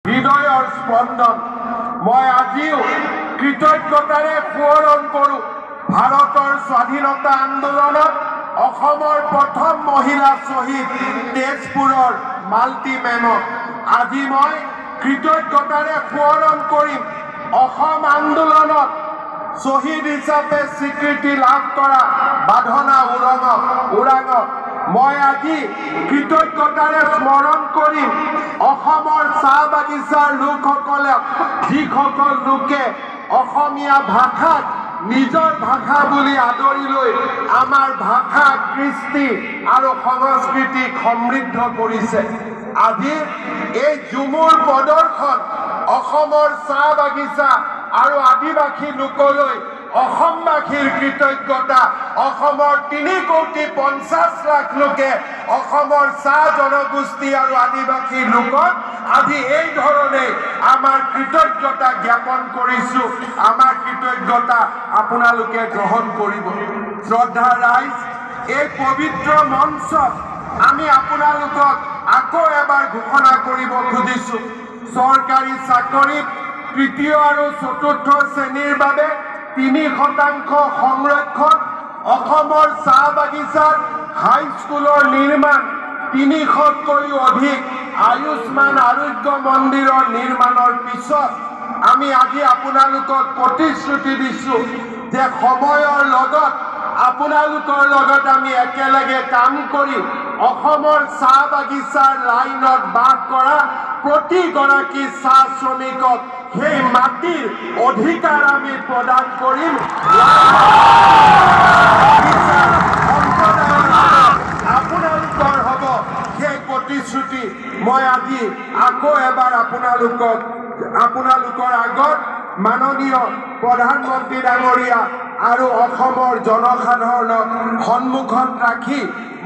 হৃদয়ৰ স্পন্দন মই আজিও কৃতজ্ঞতাৰে সোঁৱৰণ কৰোঁ ভাৰতৰ স্বাধীনতা আন্দোলনত অসমৰ প্ৰথম মহিলা শ্বহীদ তেজপুৰৰ মালতী মেমক আজি মই কৃতজ্ঞতাৰে সোঁৱৰণ কৰিম অসম আন্দোলনত শ্বহীদ হিচাপে স্বীকৃতি লাভ কৰা বাধনা ওৰাঙক মই আজি কৃতজ্ঞতাৰে স্মৰণ কৰিম অসমৰ চাহ বাগিচাৰ লোকসকলক যিসকল লোকে অসমীয়া ভাষাক নিজৰ ভাষা বুলি আদৰি লৈ আমাৰ ভাষা কৃষ্টি আৰু সংস্কৃতিক সমৃদ্ধ কৰিছে আজি এই ঝুমুৰ প্ৰদৰ্শন অসমৰ চাহ বাগিচা আৰু আদিবাসী লোকলৈ অসমবাসীৰ কৃতজ্ঞতা অসমৰ 3,50,00,000 লোকে অসমৰ চাহ জনগোষ্ঠী আৰু আদিবাসী লোকক আজি এই ধৰণে আমাৰ কৃতজ্ঞতা জ্ঞাপন কৰিছো আমাৰ কৃতজ্ঞতা আপোনালোকে গ্ৰহণ কৰিব শ্ৰদ্ধা ৰাইজ এই পবিত্ৰ মঞ্চত আমি আপোনালোকক আকৌ এবাৰ ঘোষণা কৰিব খুজিছো চৰকাৰী চাকৰিত তৃতীয় আৰু চতুৰ্থ শ্ৰেণীৰ বাবে 3% সংৰক্ষণ অসমৰ চাহ বাগিচাত হাইস্কুলৰ নিৰ্মাণ 300তকৈও অধিক আয়ুষ্মান আৰোগ্য মন্দিৰৰ নিৰ্মাণৰ পিছত আমি আজি আপোনালোকক প্ৰতিশ্ৰুতি দিছো যে সময়ৰ লগত আপোনালোকৰ লগত আমি একেলগে কাম কৰি অসমৰ চাহ বাগিচাৰ লাইনত বাস কৰা প্ৰতিগৰাকী চাহ শ্ৰমিকক সেই মাটিৰ অধিকাৰ আমি প্ৰদান কৰিম আপোনালোকৰ হ'ব সেই প্ৰতিশ্ৰুতি মই আজি আকৌ এবাৰ আপোনালোকৰ আগত মাননীয় প্ৰধানমন্ত্ৰী ডাঙৰীয়া আৰু অসমৰ জনসাধাৰণক সন্মুখত ৰাখি